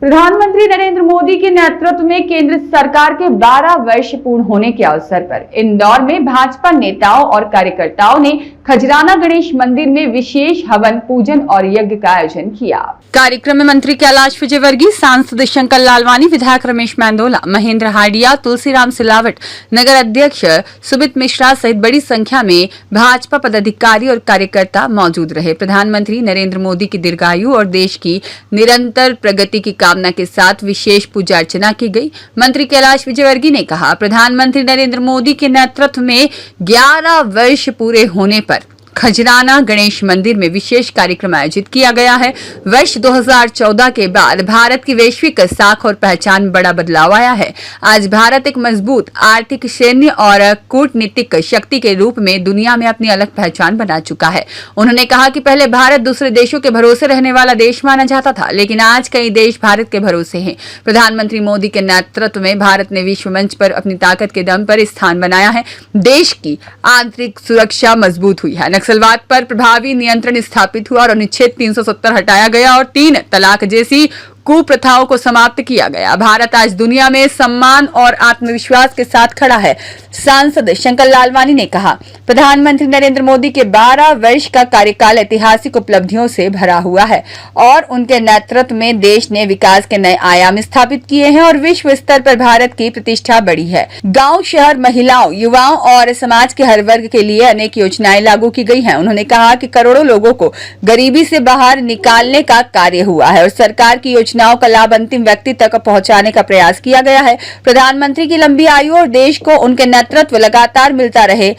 प्रधानमंत्री नरेंद्र मोदी के नेतृत्व में केंद्र सरकार के 12 वर्ष पूर्ण होने के अवसर पर इंदौर में भाजपा नेताओं और कार्यकर्ताओं ने खजराना गणेश मंदिर में विशेष हवन पूजन और यज्ञ का आयोजन किया। कार्यक्रम में मंत्री कैलाश विजयवर्गीय, सांसद शंकर लालवानी, विधायक रमेश मेंदोला, महेंद्र हाडिया, तुलसीराम सिलावट, नगर अध्यक्ष सुमित मिश्रा सहित बड़ी संख्या में भाजपा पदाधिकारी और कार्यकर्ता मौजूद रहे। प्रधानमंत्री नरेंद्र मोदी की दीर्घायु और देश की निरंतर प्रगति की कामना के साथ विशेष पूजा अर्चना की गई। मंत्री कैलाश विजयवर्गीय ने कहा, प्रधानमंत्री नरेंद्र मोदी के नेतृत्व में 11 वर्ष पूरे होने पर खजराना गणेश मंदिर में विशेष कार्यक्रम आयोजित किया गया है। वर्ष 2014 के बाद भारत की वैश्विक साख और पहचान बड़ा बदलाव आया है। आज भारत एक मजबूत आर्थिक, सैन्य और कूटनीतिक शक्ति के रूप में दुनिया में अपनी अलग पहचान बना चुका है। उन्होंने कहा कि पहले भारत दूसरे देशों के भरोसे रहने वाला देश माना जाता था, लेकिन आज कई देश भारत के भरोसे हैं। प्रधानमंत्री मोदी के नेतृत्व में भारत ने विश्व मंच पर अपनी ताकत के दम पर स्थान बनाया है। देश की आंतरिक सुरक्षा मजबूत हुई है। नक्सलवाद पर प्रभावी नियंत्रण स्थापित हुआ और अनुच्छेद 370 हटाया गया और 3 तलाक जैसी कुप्रथाओं को समाप्त किया गया। भारत आज दुनिया में सम्मान और आत्मविश्वास के साथ खड़ा है। सांसद शंकर लालवानी ने कहा, प्रधानमंत्री नरेंद्र मोदी के 12 वर्ष का कार्यकाल ऐतिहासिक उपलब्धियों से भरा हुआ है और उनके नेतृत्व में देश ने विकास के नए आयाम स्थापित किए हैं और विश्व स्तर पर भारत की प्रतिष्ठा बढ़ी है। गांव, शहर, महिलाओं, युवाओं और समाज के हर वर्ग के लिए अनेक योजनाएं लागू की गई हैं। उन्होंने कहा कि करोड़ों लोगों को गरीबी से बाहर निकालने का कार्य हुआ है और सरकार की योजनाओं का लाभ अंतिम व्यक्ति तक पहुंचाने का प्रयास किया गया है। प्रधानमंत्री की लंबी आयु और देश को उनके नेतृत्व लगातार मिलता रहे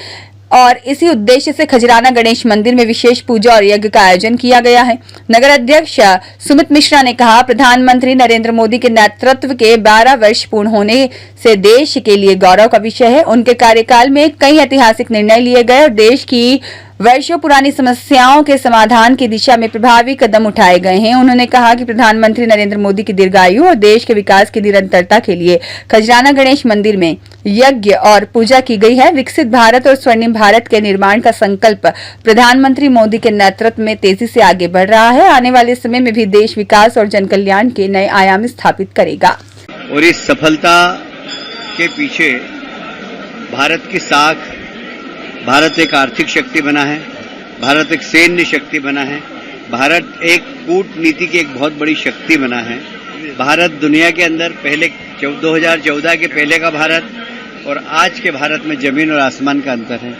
और इसी उद्देश्य से खजराना गणेश मंदिर में विशेष पूजा और यज्ञ का आयोजन किया गया है। नगर अध्यक्ष सुमित मिश्रा ने कहा, प्रधानमंत्री नरेंद्र मोदी के नेतृत्व के 12 वर्ष पूर्ण होने से देश के लिए गौरव का विषय है। उनके कार्यकाल में कई ऐतिहासिक निर्णय लिए गए और देश की वर्षों पुरानी समस्याओं के समाधान की दिशा में प्रभावी कदम उठाए गए हैं। उन्होंने कहा कि प्रधानमंत्री नरेंद्र मोदी की दीर्घायु और देश के विकास की निरंतरता के लिए खजराना गणेश मंदिर में यज्ञ और पूजा की गई है। विकसित भारत और स्वर्णिम भारत के निर्माण का संकल्प प्रधानमंत्री मोदी के नेतृत्व में तेजी से आगे बढ़ रहा है। आने वाले समय में भी देश विकास और जन कल्याण के नए आयाम स्थापित करेगा। और इस सफलता के पीछे भारत की साख, भारत एक आर्थिक शक्ति बना है, भारत एक सैन्य शक्ति बना है, भारत एक कूटनीति की एक बहुत बड़ी शक्ति बना है। भारत दुनिया के अंदर पहले 2014 के पहले का भारत और आज के भारत में जमीन और आसमान का अंतर है।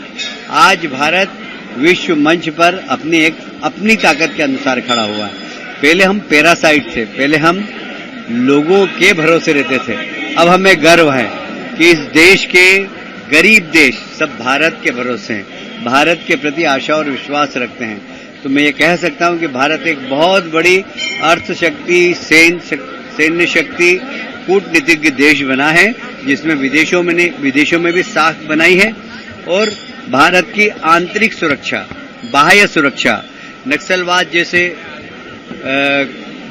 आज भारत विश्व मंच पर अपनी ताकत के अनुसार खड़ा हुआ है। पहले हम पैरासाइट थे, पहले हम लोगों के भरोसे रहते थे। अब हमें गर्व है कि इस देश के गरीब देश सब भारत के भरोसे हैं, भारत के प्रति आशा और विश्वास रखते हैं। तो मैं ये कह सकता हूं कि भारत एक बहुत बड़ी अर्थ शक्ति, सैन्य शक्ति, कूटनीतिज्ञ देश बना है, जिसमें विदेशों में भी साख बनाई है। और भारत की आंतरिक सुरक्षा, बाह्य सुरक्षा, नक्सलवाद जैसे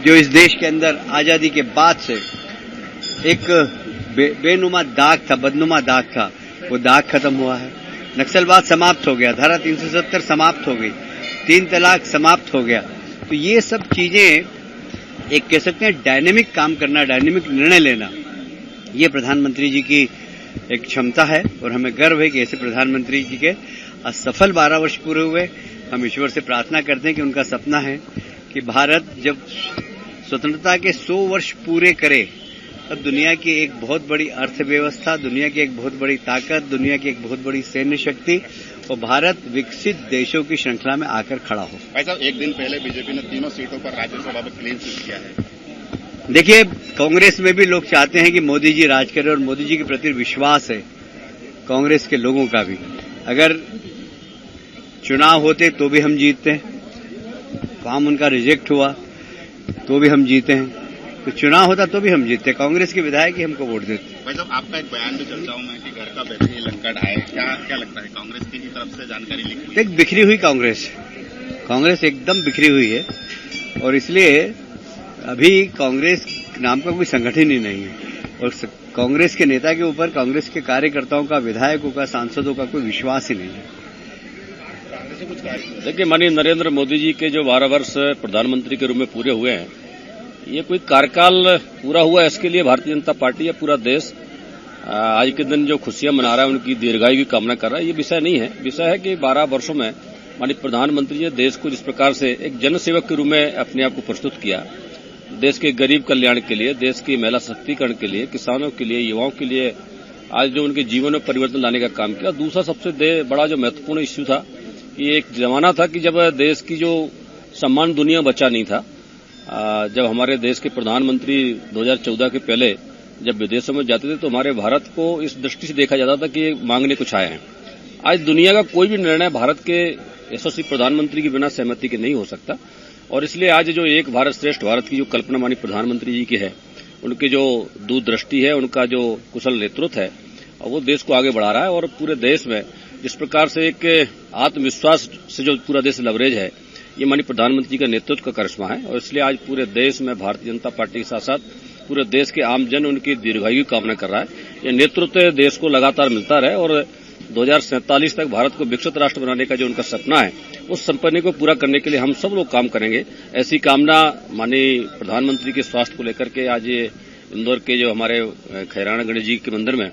जो इस देश के अंदर आजादी के बाद से एक बेनुमा दाग था, बदनुमा दाग था, वो दाग खत्म हुआ है। नक्सलवाद समाप्त हो गया, धारा 370 समाप्त हो गई, 3 तलाक समाप्त हो गया। तो ये सब चीजें एक कह सकते हैं डायनेमिक काम करना, डायनेमिक निर्णय लेना, ये प्रधानमंत्री जी की एक क्षमता है और हमें गर्व है कि ऐसे प्रधानमंत्री जी के सफल 12 वर्ष पूरे हुए। हम ईश्वर से प्रार्थना करते हैं कि उनका सपना है कि भारत जब स्वतंत्रता के 100 वर्ष पूरे करे तब दुनिया की एक बहुत बड़ी अर्थव्यवस्था, दुनिया की एक बहुत बड़ी ताकत, दुनिया की एक बहुत बड़ी सैन्य शक्ति और भारत विकसित देशों की श्रृंखला में आकर खड़ा हो। भाई साहब, एक दिन पहले बीजेपी ने 3 सीटों पर राज्यसभा में क्लीन स्वीप किया है। देखिए, कांग्रेस में भी लोग चाहते हैं कि मोदी जी राज करें और मोदी जी के प्रति विश्वास है कांग्रेस के लोगों का भी। अगर चुनाव होते तो भी हम जीतते हैं, काम उनका रिजेक्ट हुआ तो भी हम जीते हैं, तो चुनाव होता तो भी हम जीतते। कांग्रेस के विधायक ही हमको वोट देते। भाई साहब, आपका एक बयान भी चर्चाओं में कि घर का बैतरी लंका ढाए, क्या लगता है कांग्रेस की तरफ से जानकारी लिखी? एक बिखरी हुई कांग्रेस एकदम बिखरी हुई है और इसलिए अभी कांग्रेस नाम का कोई संगठन ही नहीं है और कांग्रेस के नेता के ऊपर कांग्रेस के कार्यकर्ताओं का, विधायकों का, सांसदों का कोई विश्वास ही नहीं है। देखिए, माननीय नरेंद्र मोदी जी के जो 12 वर्ष प्रधानमंत्री के रूप में पूरे हुए हैं, ये कोई कार्यकाल पूरा हुआ इसके लिए भारतीय जनता पार्टी या पूरा देश आज के दिन जो खुशियां मना रहा है उनकी दीर्घायु की कामना कर रहा है। ये विषय नहीं है। विषय है कि 12 वर्षों में माननीय प्रधानमंत्री ने देश को जिस प्रकार से एक जनसेवक के रूप में अपने आप को प्रस्तुत किया, देश के गरीब कल्याण के लिए, देश की महिला सशक्तिकरण के लिए, किसानों के लिए, युवाओं के लिए आज जो उनके जीवन में परिवर्तन लाने का काम किया। दूसरा सबसे बड़ा जो महत्वपूर्ण इश्यू था कि एक जमाना था कि जब देश की जो सम्मान दुनिया बचा नहीं था, जब हमारे देश के प्रधानमंत्री 2014 के पहले जब विदेशों में जाते थे तो हमारे भारत को इस दृष्टि से देखा जाता था कि मांगने कुछ आए हैं। आज दुनिया का कोई भी निर्णय भारत के यशस्वी प्रधानमंत्री के बिना सहमति के नहीं हो सकता और इसलिए आज जो एक भारत श्रेष्ठ भारत की जो कल्पना माननीय प्रधानमंत्री जी की है, उनकी जो दूरदृष्टि है, उनका जो कुशल नेतृत्व है, वो देश को आगे बढ़ा रहा है और पूरे देश में जिस प्रकार से एक आत्मविश्वास से जो पूरा देश लवरेज है, ये माननीय प्रधानमंत्री का नेतृत्व का करिश्मा है और इसलिए आज पूरे देश में भारतीय जनता पार्टी के साथ साथ पूरे देश के आमजन उनकी दीर्घायु की कामना कर रहा है। ये नेतृत्व देश को लगातार मिलता रहे और 2047 तक भारत को विकसित राष्ट्र बनाने का जो उनका सपना है, उस सपने को पूरा करने के लिए हम सब लोग काम करेंगे। ऐसी कामना माननीय प्रधानमंत्री के स्वास्थ्य को लेकर के आज ये इंदौर के जो हमारे खैराना गणेश जी के मंदिर में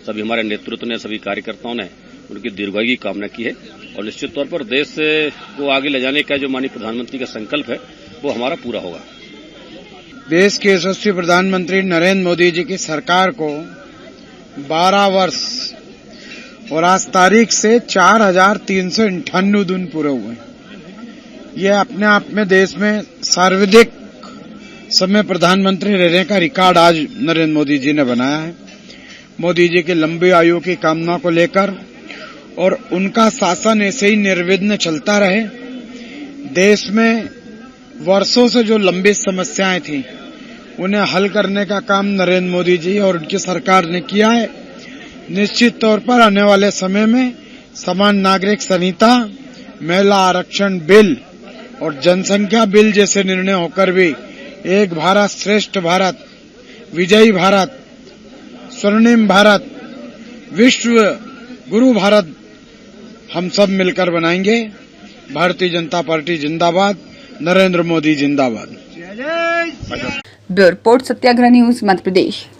सभी हमारे नेतृत्व ने, सभी कार्यकर्ताओं ने उनकी दीर्घायु की कामना की है और निश्चित तौर पर देश को आगे ले जाने का जो माननीय प्रधानमंत्री का संकल्प है वो हमारा पूरा होगा। देश के यशस्वी प्रधानमंत्री नरेंद्र मोदी जी की सरकार को 12 वर्ष और आज तारीख से 4,398 दिन पूरे हुए। यह अपने आप में देश में सर्वाधिक समय प्रधानमंत्री रहने का रिकॉर्ड आज नरेंद्र मोदी जी ने बनाया है। मोदी जी की लंबी आयु की कामना को लेकर और उनका शासन ऐसे ही निर्विघ्न चलता रहे। देश में वर्षों से जो लंबी समस्याएं थी उन्हें हल करने का काम नरेंद्र मोदी जी और उनकी सरकार ने किया है। निश्चित तौर पर आने वाले समय में समान नागरिक संहिता, महिला आरक्षण बिल और जनसंख्या बिल जैसे निर्णय होकर भी एक भारत श्रेष्ठ भारत, विजयी भारत, स्वर्णिम भारत, विश्व गुरु भारत हम सब मिलकर बनाएंगे। भारतीय जनता पार्टी जिंदाबाद, नरेंद्र मोदी जिंदाबाद। ब्यूरो रिपोर्ट, सत्याग्रह न्यूज, मध्य प्रदेश।